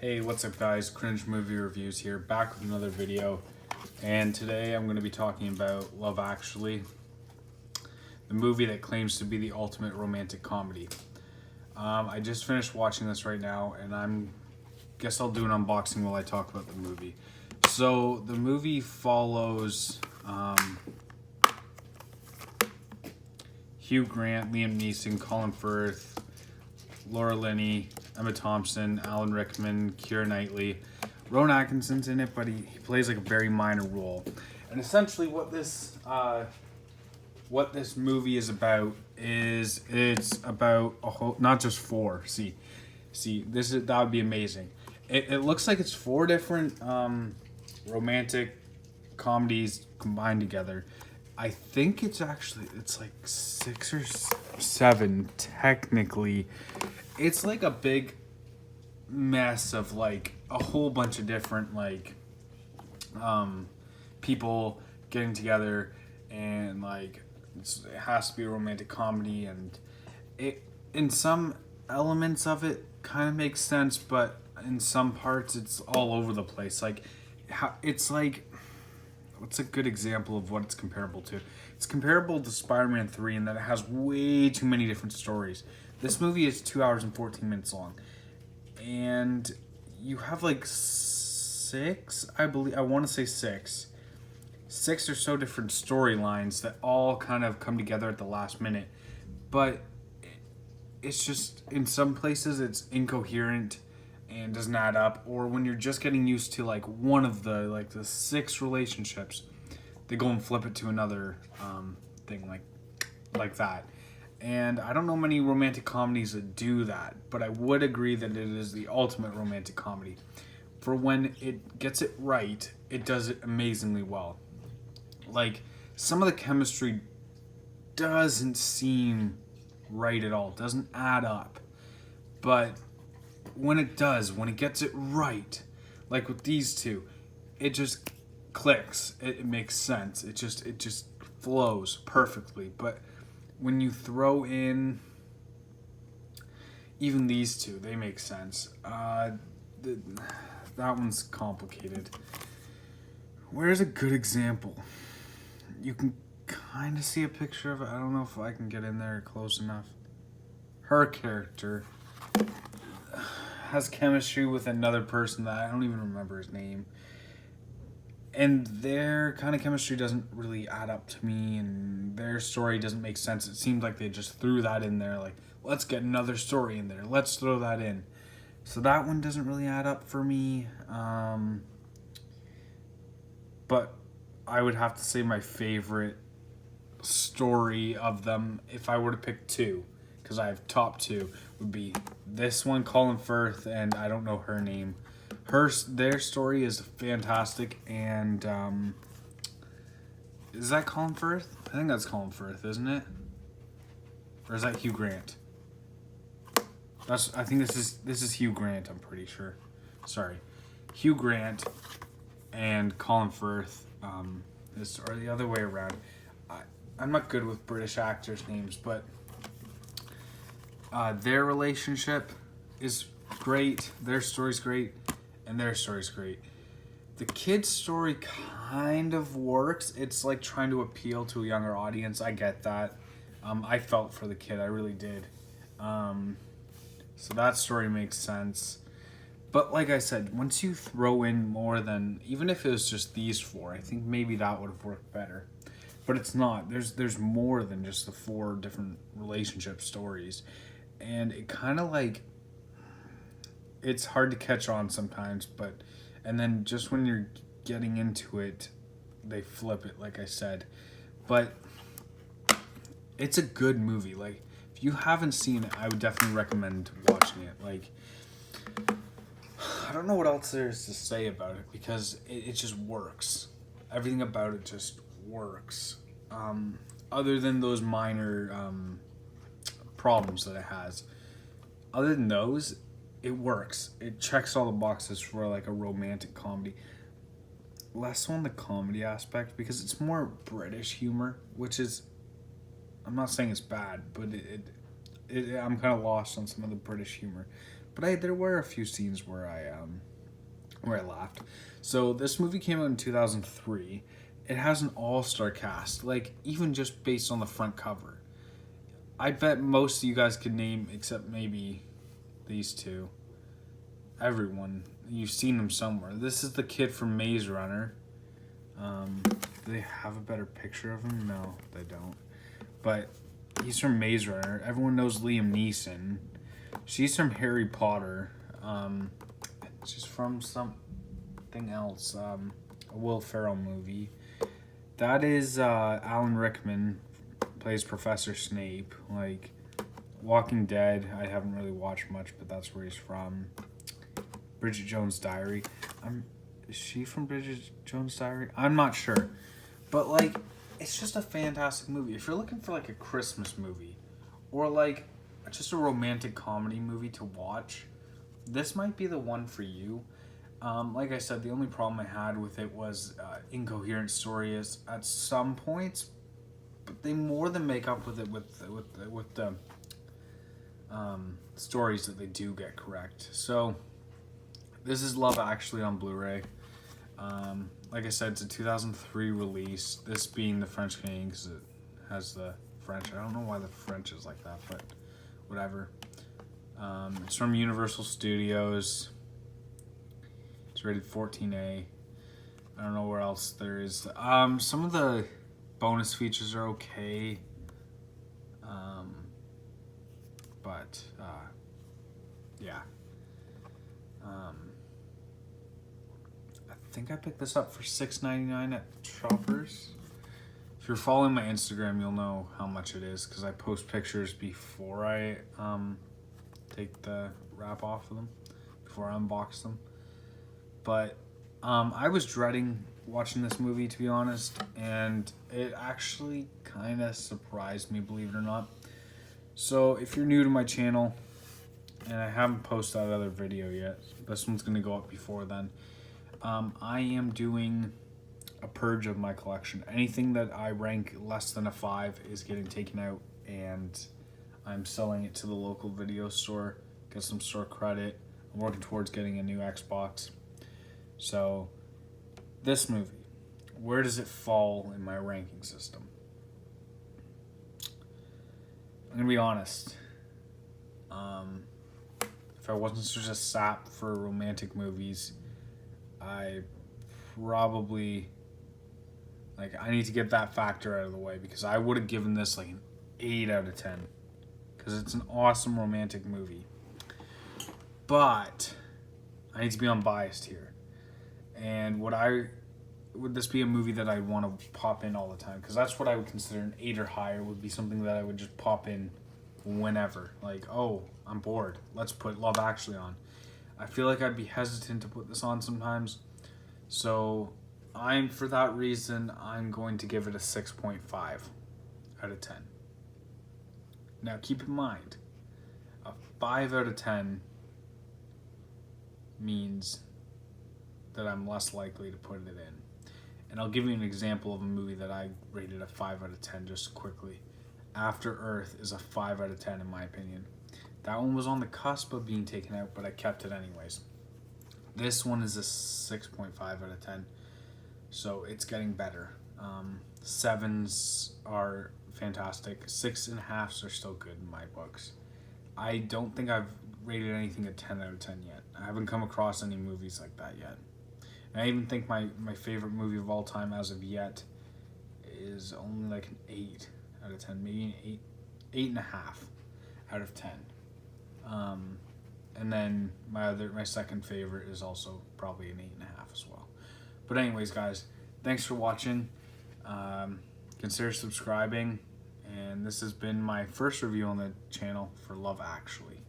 Hey, what's up guys? Cringe Movie Reviews here, back with another video. And today I'm going to be talking about Love Actually, the movie that claims to be the ultimate romantic comedy. I just finished watching this right now, and guess I'll do an unboxing while I talk about the movie. So the movie follows Hugh Grant, Liam Neeson, Colin Firth, Laura Linney, Emma Thompson, Alan Rickman, Keira Knightley. Rowan Atkinson's in it, but he plays like a very minor role. And essentially what this movie is about is it's about a whole, not just four. See, that would be amazing. It looks like it's four different romantic comedies combined together. I think it's like 6 or 7 technically. It's like a big mess of like a whole bunch of different like people getting together, and like it has to be a romantic comedy, and it in some elements of it kind of makes sense, but in some parts it's all over the place. Like it's like, what's a good example of what it's comparable to? It's comparable to Spider-Man 3 in that it has way too many different stories. This movie is 2 hours and 14 minutes long. And you have like 6, I believe, I want to say 6 or so different storylines that all kind of come together at the last minute. But it's just, in some places it's incoherent and doesn't add up, or when you're just getting used to like one of the 6 relationships, they go and flip it to another thing like that. And I don't know many romantic comedies that do that, but I would agree that it is the ultimate romantic comedy. For when it gets it right, it does it amazingly well. Like, some of the chemistry doesn't seem right at all, doesn't add up. But when it does, when it gets it right, like with these two, it just clicks. It makes sense. It just flows perfectly. But when you throw in even these two, they make sense. That one's complicated. Where's a good example? You can kind of see a picture of it. I don't know if I can get in there close enough. Her character has chemistry with another person that I don't even remember his name. And their kind of chemistry doesn't really add up to me, and their story doesn't make sense. It seemed like they just threw that in there, like, let's get another story in there. Let's throw that in. So that one doesn't really add up for me. But I would have to say my favorite story of them, if I were to pick 2, because I have top 2, would be this one, Colin Firth, and I don't know her name. Their story is fantastic, and is that Colin Firth? I think that's Colin Firth, isn't it? Or is that Hugh Grant? I think this is Hugh Grant, I'm pretty sure. Sorry. Hugh Grant and Colin Firth, or the other way around. I'm not good with British actors' names, but their relationship is great. Their story's great. And their story's great. The kid's story kind of works. It's like trying to appeal to a younger audience. I get that. I felt for the kid. I really did. So that story makes sense. But like I said, once you throw in more than, even if it was just these 4, I think maybe that would have worked better. But it's not. There's more than just the 4 different relationship stories. And it kind of like, it's hard to catch on sometimes, and then just when you're getting into it, they flip it, like I said. But it's a good movie. Like, if you haven't seen it, I would definitely recommend watching it. Like, I don't know what else there is to say about it, because it just works. Everything about it just works. Other than those minor problems that it has. Other than those, it works. It checks all the boxes for like a romantic comedy. Less on the comedy aspect, because it's more British humor, which is, I'm not saying it's bad, but I'm kind of lost on some of the British humor. But there were a few scenes where I laughed. So this movie came out in 2003. It has an all-star cast, like even just based on the front cover. I bet most of you guys could name, except maybe these two. Everyone, you've seen them somewhere. This is the kid from Maze Runner. Do they have a better picture of him? No, they don't. But he's from Maze Runner. Everyone knows Liam Neeson. She's from Harry Potter. She's from something else. A Will Ferrell movie. That is Alan Rickman plays Professor Snape. Like Walking Dead, I haven't really watched much, but that's where he's from. Bridget Jones' Diary. Is she from Bridget Jones' Diary? I'm not sure. But like, it's just a fantastic movie. If you're looking for like a Christmas movie or like just a romantic comedy movie to watch, this might be the one for you. Like I said, the only problem I had with it was incoherent stories at some points, but they more than make up with it with the stories that they do get correct. So this is Love Actually on Blu-ray. Like I said, it's a 2003 release. This being the French Canadian because it has the French. I don't know why the French is like that, but whatever. It's from Universal Studios. It's rated 14A. I don't know where else there is. Some of the bonus features are okay. But yeah. I think I picked this up for $6.99 at Shoppers. If you're following my Instagram, you'll know how much it is because I post pictures before I take the wrap off of them, before I unbox them. But I was dreading watching this movie, to be honest, and it actually kind of surprised me, believe it or not. So if you're new to my channel, and I haven't posted that other video yet, this one's going to go up before then, I am doing a purge of my collection. Anything that I rank less than a 5 is getting taken out, and I'm selling it to the local video store, get some store credit. I'm working towards getting a new Xbox. So this movie, where does it fall in my ranking system? I'm gonna be honest. If I wasn't such a sap for romantic movies, I probably, I need to get that factor out of the way because I would have given this like an 8 out of 10 because it's an awesome romantic movie. But I need to be unbiased here. And would this be a movie that I'd want to pop in all the time? Because that's what I would consider an 8 or higher, would be something that I would just pop in whenever. Like, oh, I'm bored. Let's put Love Actually on. I feel like I'd be hesitant to put this on sometimes. So for that reason, I'm going to give it a 6.5 out of 10. Now keep in mind, a 5 out of 10 means that I'm less likely to put it in. And I'll give you an example of a movie that I rated a 5 out of 10 just quickly. After Earth is a 5 out of 10 in my opinion. That one was on the cusp of being taken out, but I kept it anyways. This one is a 6.5 out of 10. So it's getting better. 7s are fantastic. 6.5s are still good in my books. I don't think I've rated anything a 10 out of 10 yet. I haven't come across any movies like that yet. And I even think my favorite movie of all time as of yet is only like an 8 out of 10, maybe an 8.5 out of 10. And then my second favorite is also probably an 8.5 as well. But anyways, guys, thanks for watching. Consider subscribing. And this has been my first review on the channel for Love Actually.